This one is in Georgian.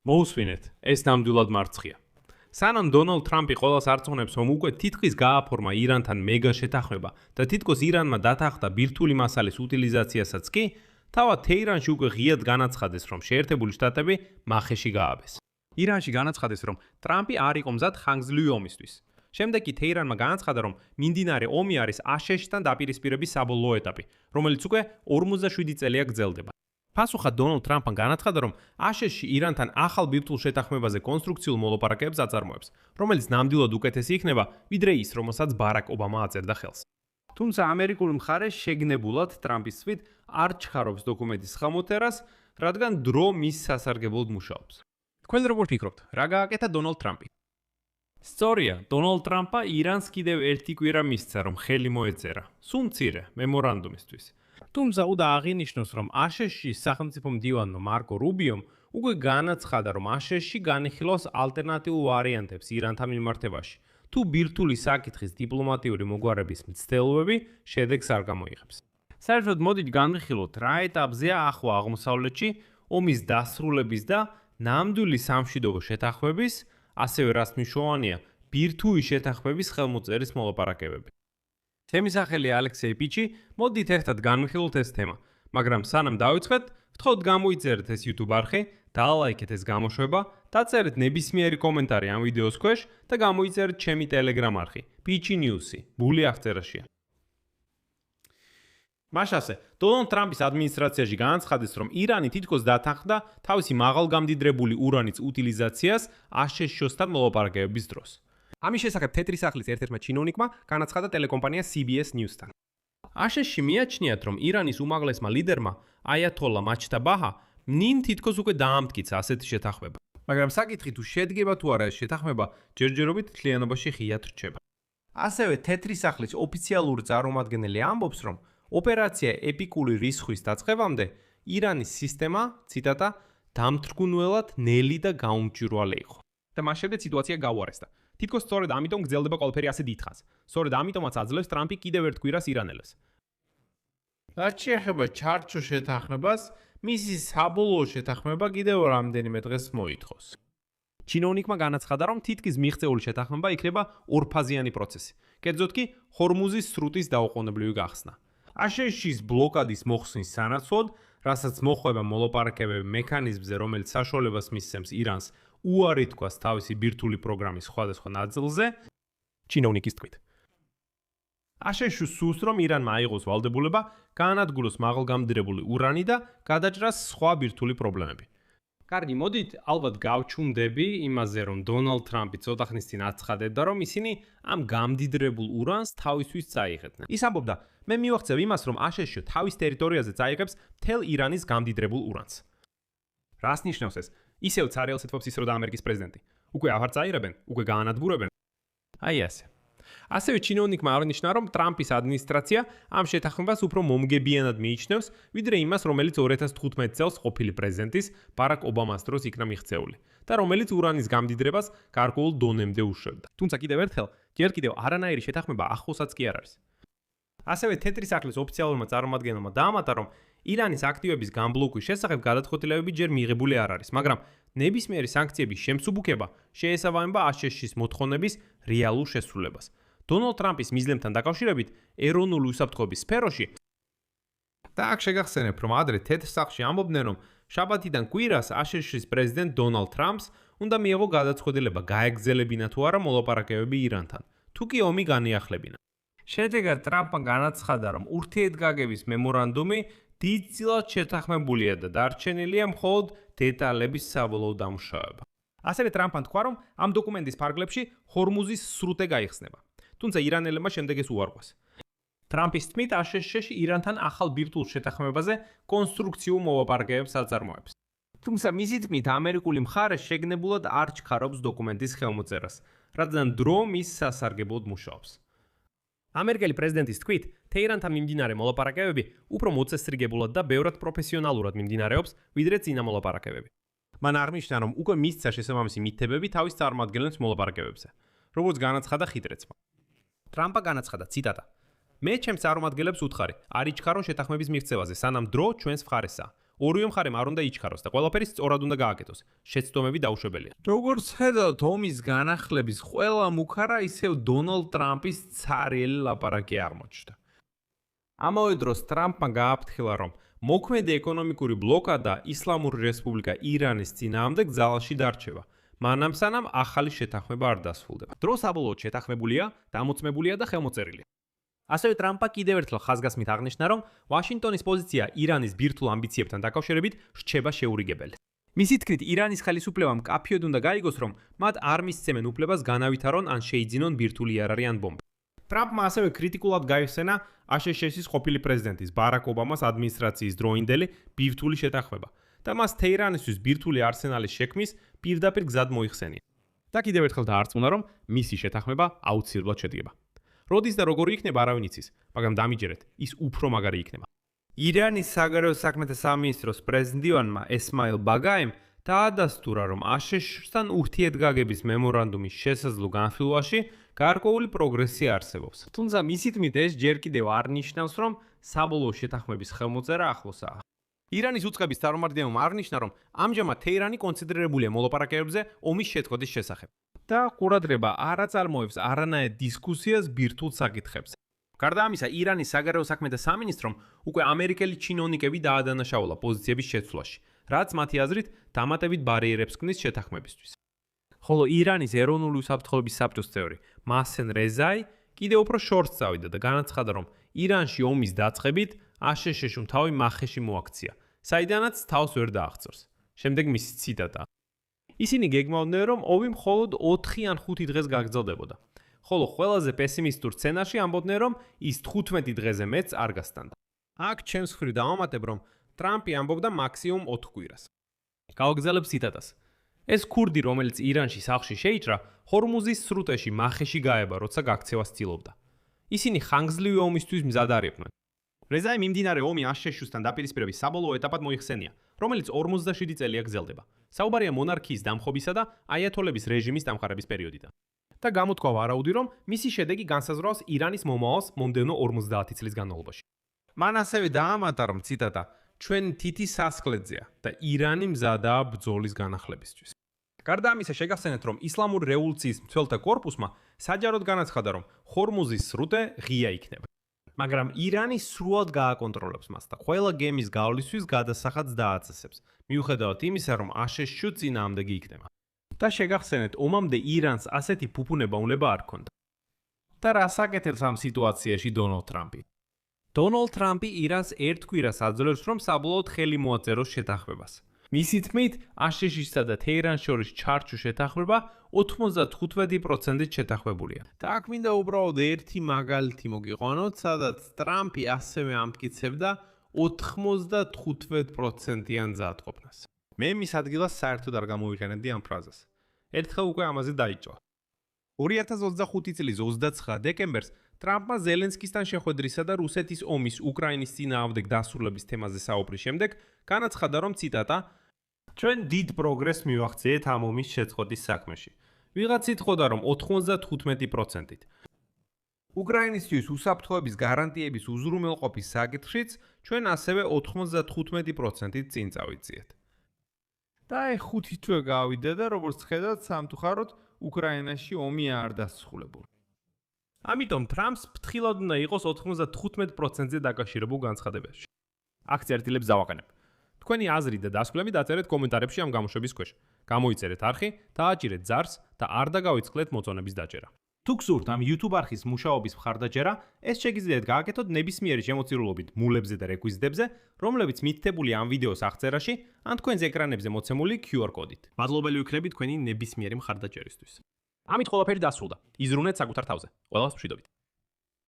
მოусვინეთ, ეს ნამდვილად მარცხია. სანამ დონალდ ტრამპი ყველას არწმუნებს, რომ უკვე თითქმის გააფორმა ირანთან მეგა შეთანხმება და თითქოს ირანმა დათანხმდა ბირთვული მასალის უტილიზაციასაც კი, თავად თეირანში უკვე ღიად განაცხადეს, რომ შეერთებული შტატები მახეში გააბეს. ირანში განაცხადეს, რომ ტრამპი არ იყო მზად ხანგრძლივი ომისთვის. შემდეგ კი თეირანმა განაცხადა, რომ მიმდინარე ომი არის აშშ-თან დაპირისპირების საბოლოო ეტაპი, რომელიც უკვე 47 წელია გრძელდება. პასუხად დონალდ ტრამპმა განაცხადა, რომ აშშ-ში ირანთან ახალ ბირთვულ შეთანხმებაზე კონსტრუქციულ მოლაპარაკებებს აწარმოებს, რომელიც ნამდვილად უკეთესი იქნება, ვიდრე ის, რომელსაც ბარაკ ობამა აწერდა ხელს. თუმცა ამერიკული მხარე შეგნებულად ტრამპის თქმით არ ჩხარობს დოკუმენტის ხმაურთერას, რადგან დრო მის სასარგებლოდ მუშაობს. თქვენ როგორ ფიქრობთ, რა გააკეთა დონალდ ტრამპი? სწორია, დონალდ ტრამპმა ირანს კიდევ ერთი კვირა მისცა, რომ ხელი მოეწერა, სულ მცირე მემორანდუმისთვის. თუმცა უნდა აღინიშნოს, რომ აშშ-ის სახელმწიფო მდივანმა მარკო რუბიომ უკვე განაცხადა, რომ აშშ-ში განიხილავს ალტერნატიულ ვარიანტებს ირანთან მიმართებაში, თუ ბირთვული საკითხის დიპლომატიური მოგვარების მცდელობები შედეგს არ გამოიღებს. საერთოდ მოდით განვიხილოთ, რა ეტაპზეა ახლა აღმოსავლეთში ომის დასრულების და ნამდვილი სამშვიდობო შეთანხმების, ასევე რაც მნიშვნელოვანია, ბირთვული შეთანხმების ხელმოწერის მოლაპარაკებები. ჩემი სახელია ალექსეი პიჩი, მოდით ერთად განვიხილოთ ეს თემა, მაგრამ სანამ დავიწყეთ, ვთხოვთ გამოიწერეთ ეს YouTube არხი, დაალაიქეთ ეს გამოშვება, დაწერეთ ნებისმიერი კომენტარი ამ ვიდეოს ქვეშ და გამოიწერეთ ჩემი Telegram არხი, Pichi News-ი, ბული აღწერაშია. მაშასე, დონალდ ტრამპის ადმინისტრაციაში განაცხადეს, რომ ირანი თითქოს დათანხმდა თავისი მაღალგამდიდრებული ურანის უტილიზაციას აშშ-სთან მოლაპარაკებების დროს. ამის შესახებ თეთრი სახლის ერთ-ერთმა ჩინოვნიკმა განაცხადა ტელეკომპანია CBS News-თან. აშშ-ში მიაჩნიათ, რომ ირანის უმაღლესმა ლიდერმა აიათოლა მაჩტაბაჰა ნინ თითქოს უკვე დაამტკიცა ასეთი შეთანხმება. მაგრამ საკითხი თუ შედგება თუ არა ეს შეთანხმება, ჯერჯერობით მთლიანობაში ღიად რჩება. ასევე თეთრი სახლის ოფიციალური წარმომადგენელი ამბობს, რომ ოპერაცია ეპიკური რისხვის დაწყებამდე ირანის სისტემა, ციტატა, დამთრგუნველად ნელი და გაუმჭვირვალე იყო. და მას შემდეგ სიტუაცია გაუარესდა. თითქოს სწორედ ამიტომ გრძელდება ყველაფერი ასე დიდხანს. სწორედ ამიტომაც აძლევს ტრამპი კიდევ ერთ კვირას ირანელებს. რაც შეეხება ჩარჩო შეთანხმებას, მისი საბოლოო შეთანხმება კიდევ რამდენიმე დღეს მოითხოვს. ჩინოვნიკმა განაცხადა, რომ თითქმის მიღწეული შეთანხმება იქნება ორფაზიანი პროცესი. კერძოდ კი ჰორმუზის სრუტის დაუყოვნებლივი გახსნა. აშშ-ის ბლოკადის მოხსნის სანაცვლოდ, რასაც მოხვება მოლაპარაკებები მექანიზმზე, რომელიც საშუალებას მისცემს ირანს უარი თქვას თავისი ბირთვული პროგრამის სხვადასხვა ნაწილზე, ჩინოვნიკის თქმით. აშშ-ს სურს, რომ ირანმა აიღოს ვალდებულება, გაანადგუროს მაღალგამდიდრებული ურანი და გადაჭრას სხვა ბირთვული პრობლემები. კარგი, მოდით ალბათ გავჩუმდები იმაზე, რომ დონალდ ტრამპი ცოტა ხნის წინ აცხადებდა, რომ ისინი ამ გამდიდრებულ ურანს თავისთვის წაიღებდნენ. ის ამბობდა, მე მივახცევ იმას, რომ აშშ თავის ტერიტორიაზე წაიღებს მთელ ირანის გამდიდრებულ ურანს. რას ნიშნავს ეს? ისევ ცარიელს ეთქვობს ისრო და ამერიკის პრეზიდენტი. უკვე აღარ წაიღებენ, უკვე გაანადგურებენ. აი ასე. ასევე ჩინოვნიკმა აღნიშნა, რომ ტრამპის ადმინისტრაცია ამ შეთანხმებას უფრო მომგებიანად მიიჩნევს, ვიდრე იმას, რომელიც 2015 წელს ყოფილი პრეზიდენტის ბარაკ ობამას დროს იქნა მიღწეული და რომელიც ურანის გამდიდრებას გარკვეულ დონემდე უშვებდა. თუმცა კიდევ ერთხელ, ჯერ კიდევ არანაირი შეთანხმება ახლოსაც კი არ არის. ასევე თეთრი სახლის ოფიციალურმა წარმომადგენელმა დაამატა, რომ ირანის აქტივების გამბლოკვის შესახებ გადაწყვეტილებები ჯერ მიღებული არ არის, მაგრამ ნებისმიერი სანქციების შემსუბუქება შეესაბამება აშშ-ის მოთხოვნების რეალურ შესრულებას. დონალდ ტრამპის მიზნებთან დაკავშირებით ეროვნული უსაფრთხოების სფეროში და აქ შეგახსენებ, რომ ადრე თეთრ სახლში ამბობდნენ, რომ შაბათიდან კვირას აშშ-ის პრეზიდენტ დონალდ ტრამპს უნდა მიეღო გადაწყვეტილება გაეგრძელებინა თუ არა მოლაპარაკებები ირანთან, თუ კი ომი განიახლებინა. შედეგად ტრამპმა განაცხადა, რომ ურთიერთგაგების მემორანდუმი დიდწილად შეთანხმებულია და დარჩენილია მხოლოდ დეტალების საბოლოო დამუშავება. ასევე ტრამპმა თქვა, რომ ამ დოკუმენტის ფარგლებში ჰორმუზის სრუტე გაიხსნება. თუმცა ირანელებმა შემდეგ ეს უარყვეს. ტრამპის თქმით, აშშ-ში ირანთან ახალ ბირთვულ შეთანხმებაზე კონსტრუქციულ მოლაპარაკებებს აწარმოებს. თუმცა მისი თქმით, ამერიკული მხარე შეგნებულად არ ჩქარობს დოკუმენტის ხელმოწერას, რადგან დრო მის სასარგებლოდ მუშაობს. ამერიკელი პრეზიდენტის თქმით, თეირანთან მიმდინარე მოლაპარაკებები უფრო მოწესრიგებულად და ბევრად პროფესიონალურად მიმდინარეობს, ვიდრე წინა მოლაპარაკებები. მან აღნიშნა, რომ უკვე მისცა შესაბამისი მითებები თავის წარმომადგენლებს მოლაპარაკებებზე, როგორც განაცხადა ხიტრეცმა. ტრამპა განაცხადა, ციტატა: მე ჩემს წარმომადგენლებს უთხარი, არ იჩქარო შეთანხმების მიღწევაზე, სანამ დრო ჩვენს მხარესაა. ორივე მხარემ არ უნდა იჩქაროს და ყველაფერი სწორად უნდა გააკეთოს. შეცდომები დაუშვებელია. როგორც ხედავთ, ომის განახლების ყველა მუქარა ისევ დონალდ ტრამპის ცარიელი ლაპარაკი აღმოჩნდა. ამავე დროს ტრამპმა გააფრთხილა, რომ მოქმედი ეკონომიკური ბლოკადა ისლამური რესპუბლიკა ირანის წინააღმდეგ ძალაში დარჩება. მანამ სანამ ახალი შეთანხმება არ დასრულდება. დრო საბოლოოდ შეთანხმებულია, დამოწმებულია და ხელმოწერილია. ასევე ტრამპმა კიდევ ერთხელ ხაზგასმით აღნიშნა, რომ ვაშინგტონის პოზიცია ირანის ბირთვულ ამბიციებთან დაკავშირებით რჩება შეურიგებელი. მისი თქმით, ირანის ხელისუფლებამ მკაფიოდ უნდა გაიგოს, რომ მათ არ მისცემენ უფლებას განავითარონ ან შეიძინონ ბირთვული იარაღი ან ბომბი. ტრამპმა ასევე კრიტიკულად გაიხსენა აშშ-ის ყოფილი პრეზიდენტის ბარაკ ობამას ადმინისტრაციის დროინდელი ბირთვული შეთანხმება და მას თეირანისთვის ბირთვული არსენალის შექმნის პირდაპირ გზად მოიხსენია. და კიდევ ერთხელ დაარწმუნა, რომ მისი შეთანხმება აუცილებლად შედგება. როდის და როგორ იქნება არავინ იცის, მაგრამ დამიჯერეთ, ის უფრო მაგარი იქნება. ირანის საგარეო საქმეთა სამინისტროს პრეზიდენტმა ესმაილ ბაგაიმ დაადასტურა, რომ აშშ-თან ურთიერთგაგების მემორანდუმის შესაძლო განხილვაში გარკვეული პროგრესი არსებობს. თუმცა მისი თქმით, ეს ჯერ კიდევ არ ნიშნავს, რომ საბოლოო შეთანხმების ხელმოწერა ახლოსაა. ირანის უწყების წარმომადგენელმა აღნიშნა, რომ ამჟამად თეირანი კონცენტრირებულია მოლაპარაკებებზე ომის შეწყვეტის შესახებ. და ყურადღება არ აწარმოებს არანაირ დისკუსიას ბირთვულ საკითხებზე. გარდა ამისა, ირანის საგარეო საქმეთა სამინისტრომ უკვე ამერიკელი ჩინოვნიკები დაადანაშაულა პოზიციების შეცვლაში, რაც მათი აზრით დამატებით ბარიერებს ქმნის შეთანხმებისთვის. ხოლო ირანის ეროვნული უსაფრთხოების საბჭოს წევრი მასენ რეზაი კიდევ უფრო შორს წავიდა და განაცხადა, რომ ირანში ომის დაწყებით აშშ-შ თავი მახეში მოაქცია, საიდანაც თავს ვერ დააღწევს. შემდეგ მისი ციტატა. ისინი გეგმავდნენ, რომ ომი მხოლოდ 4 ან 5 დღეს გაგრძელდებოდა. ხოლო ყველაზე პესიმისტურ სცენარში ამბობდნენ, რომ ის 15 დღეზე მეც არ გასტანდა. აქ ჩემს მხრივ დავამატებ, რომ ტრამპი ამბობდა მაქსიმუმ 4 კვირას. გავაგზავნებ ციტატას. ეს ქურდი, რომელიც ირანში სახლში შეიჭრა, ჰორმუზის სრუტეში მახეში გაება, როცა გაქცევას ცდილობდა. ისინი ხანგრძლივი ომისთვის მზად არ იყვნენ. რეზაი მიმდინარე ომი აშშ-თან დაპირისპირების საბოლოო ეტაპად მოიხსენია, რომელიც 47 წელია გრძელდება. საუბარია მონარქიის დამხობისა და აიათოლების რეჟიმის დამყარების პერიოდიდან. და გამოთქვა ვარაუდი, რომ მისი შედეგი განსაზღვრავს ირანის მომავალს მომდევნო 50 წლის განმავლობაში. მან ასევე დაამატა, რომ ციტატა ჩვენ თითი სასკლედზეა და ირანი მზადაა ბრძოლის განახლებისთვის. გარდა ამისა, შეგახსენეთ, რომ ისლამური რევოლუციის მცველთა კორპუსმა საჯაროდ განაცხადა, რომ ჰორმუზის სრუტე ღია იქნება. მაგრამ ირანი სრულად გააკონტროლებს მას და ყველა გემის გავლისთვის გადასახადს დააწესებს, მიუხედავად იმისა, რომ აშშ წინააღმდეგი იქნება. და შეგახსენეთ, ომამდე ირანს ასეთი ფუფუნება უნდა არ ქონდა. და რას აკეთებს ამ სიტუაციაში დონალდ ტრამპი? დონალდ ტრამპი ირანს ერთ კვირას აძლევს, რომ საბოლოოდ ხელი მოაწეროს შეთანხმებას. მისი თქმით, აშშ-სა და თეირანს შორის ჩარჩო შეთანხმება 95%-ით შეთანხმებულია. და აქ მინდა უბრალოდ ერთი მაგალითი მოგიყვანოთ, სადაც ტრამპი ასევე ამტკიცებდა 95%-იან ძალადყოფნას. მე მის ადგილას საერთოდ არ გამოვიყენებდი ამ ფრაზას. ერთხელ უკვე ამაზე დაიჭრა. 2025 წლის 29 დეკემბერს ტრამპმა ზელენსკისთან შეხვედრისა და რუსეთის ომის უკრაინის წინააღმდეგ დასრულების თემაზე საუბრის შემდეგ განაცხადა, რომ ციტატა ჩვენ დიდ პროგრესს მივახციეთ ამ ომის შეწყვეტის საქმეში. ვიღაც იტყოდა, რომ 95%-ით. უკრაინისთვის უსაფრთხოების გარანტიების უზრუნველყოფის საკითხშიც ჩვენ ასევე 95%-ით წინ წავიძიეთ. და აი 5 თვე გავიდა და როგორც ხედავთ, სამწუხაროდ უკრაინაში ომი არ დასრულებულა. ამიტომ ტრამპს ფრთხილად უნდა იყოს 95%-ზე დაკავშირებულ განცხადებაში. აქ წერტილებს დავაყენებ. თქვენი აზრი და დასკვნები დაწერეთ კომენტარებში ამ გამოშვების ქვეშ. გამოიწერეთ არხი, დააჭირეთ ზარს და არ დაგავიწყდეთ მოწონების დაჭერა. თუ გსურთ ამ YouTube არხის მუშაობის მხარდაჭერა, ეს შეგიძლიათ გააკეთოთ ნებისმიერი შემოწირულობით მულებზე და რეკვიზიტებზე, რომლებიც მითითებულია ამ ვიდეოს აღწერაში, ან თქვენს ეკრანებზე მოცემული QR კოდით. მადლობელი ვიქნები თქვენი ნებისმიერი მხარდაჭერისთვის. ამით ყველაფერი დასრულდა. იზრუნეთ საკუთარ თავზე. ყველას მშვიდობით.